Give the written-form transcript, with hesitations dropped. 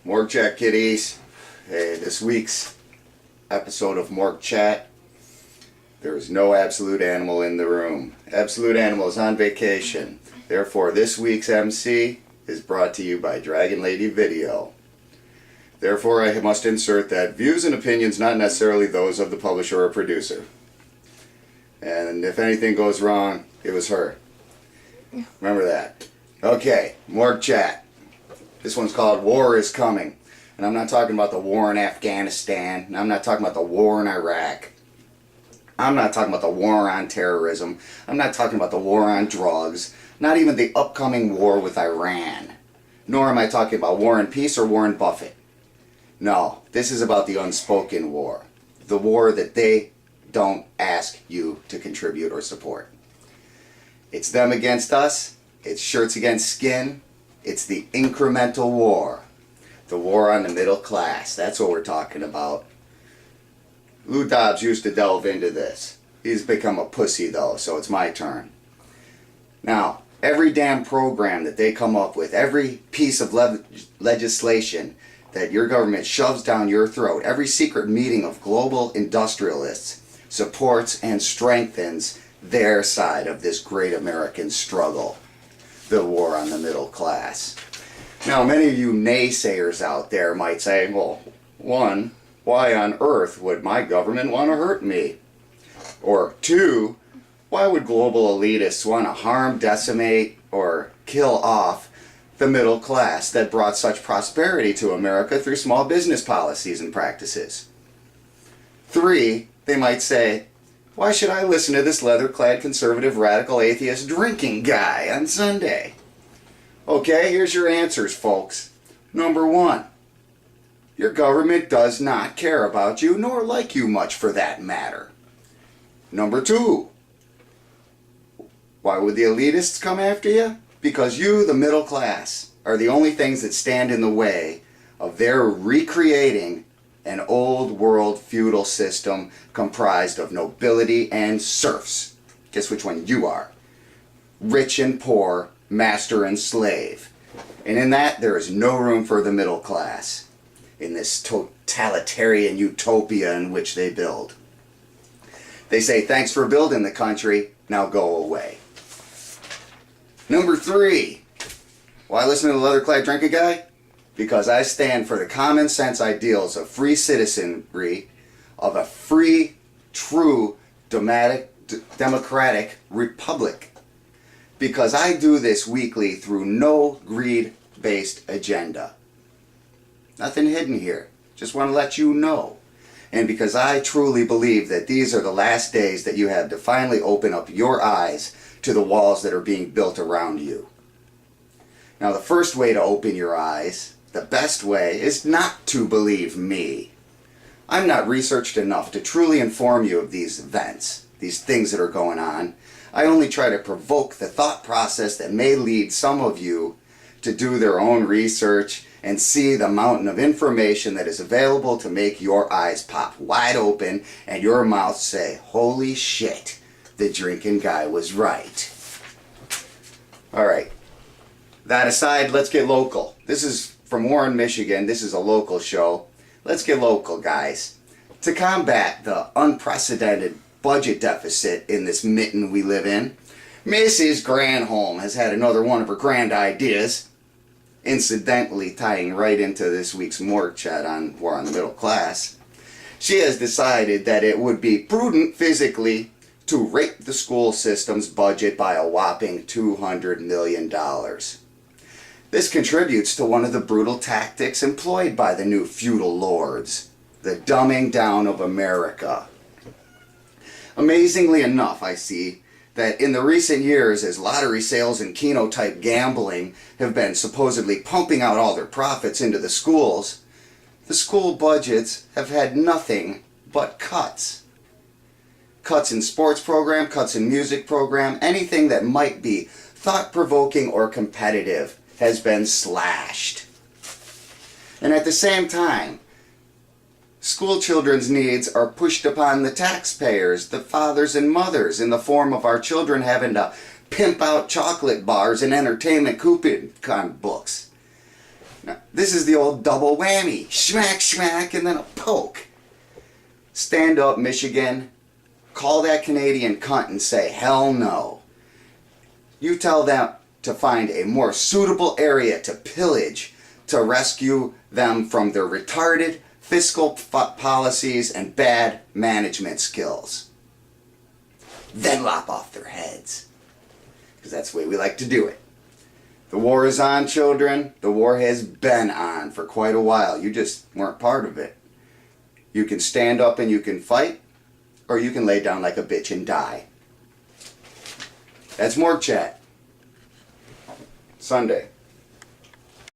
Morgue Chat kiddies. Hey, this week's episode of Morgue Chat, there is no absolute animal in the room. Absolute Animal is on vacation. Therefore, this week's MC is brought to you by Dragon Lady Video. Therefore, I must insert that views and opinions not necessarily those of the publisher or producer. And if anything goes wrong, it was her. Remember that. Okay, Morgue Chat. This one's called War is Coming. And I'm not talking about the war in Afghanistan. And I'm not talking about the war in Iraq. I'm not talking about the war on terrorism. I'm not talking about the war on drugs. Not even the upcoming war with Iran. Nor am I talking about War and Peace or Warren Buffett. No, this is about the unspoken war. The war that they don't ask you to contribute or support. It's them against us. It's shirts against skin. It's the incremental war. The war on the middle class. That's what we're talking about. Lou Dobbs used to delve into this. He's become a pussy though, so it's my turn. Now, every damn program that they come up with, every piece of legislation that your government shoves down your throat, every secret meeting of global industrialists supports and strengthens their side of this great American struggle. The war on the middle class. Now, many of you naysayers out there might say, well, one, why on earth would my government want to hurt me? Or two, why would global elitists want to harm, decimate, or kill off the middle class that brought such prosperity to America through small business policies and practices? Three, they might say, why should I listen to this leather-clad conservative radical atheist drinking guy on Sunday? Okay, here's your answers, folks. Number one, your government does not care about you, nor like you much for that matter. Number two, why would the elitists come after you? Because you, the middle class, are the only things that stand in the way of their recreating an old world feudal system comprised of nobility and serfs. Guess which one you are? Rich and poor, master and slave. And in that, there is no room for the middle class in this totalitarian utopia in which they build. They say, thanks for building the country, now go away. Number three, why listen to the leather-clad drinking guy? Because I stand for the common sense ideals of free citizenry, of a free, true, democratic republic. Because I do this weekly through no greed-based agenda. Nothing hidden here. Just want to let you know. And because I truly believe that these are the last days that you have to finally open up your eyes to the walls that are being built around you. Now, the first way to open your eyes, the best way, is not to believe me. I'm not researched enough to truly inform you of these events, these things that are going on. I only try to provoke the thought process that may lead some of you to do their own research and see the mountain of information that is available to make your eyes pop wide open and your mouth say, holy shit, the drinking guy was right. All right. That aside, let's get local. This is from Warren, Michigan. This is a local show. Let's get local, guys. To combat the unprecedented budget deficit in this mitten we live in, Mrs. Granholm has had another one of her grand ideas, incidentally tying right into this week's Morgue Chat on War on the Middle Class. She has decided that it would be prudent physically to rape the school system's budget by a whopping $200 million. This contributes to one of the brutal tactics employed by the new feudal lords, the dumbing down of America. Amazingly enough, I see that in the recent years, as lottery sales and Keno-type gambling have been supposedly pumping out all their profits into the schools, the school budgets have had nothing but cuts. Cuts in sports program, cuts in music program, anything that might be thought-provoking or competitive has been slashed. And at the same time, school children's needs are pushed upon the taxpayers, the fathers and mothers, in the form of our children having to pimp out chocolate bars and entertainment coupon books. Now, this is the old double whammy. Smack, smack, and then a poke. Stand up, Michigan. Call that Canadian cunt and say, hell no. You tell them to find a more suitable area to pillage to rescue them from their retarded fiscal policies and bad management skills. Then lop off their heads. Because that's the way we like to do it. The war is on, children. The war has been on for quite a while. You just weren't part of it. You can stand up and you can fight, or you can lay down like a bitch and die. That's Morgue Chat. Sunday.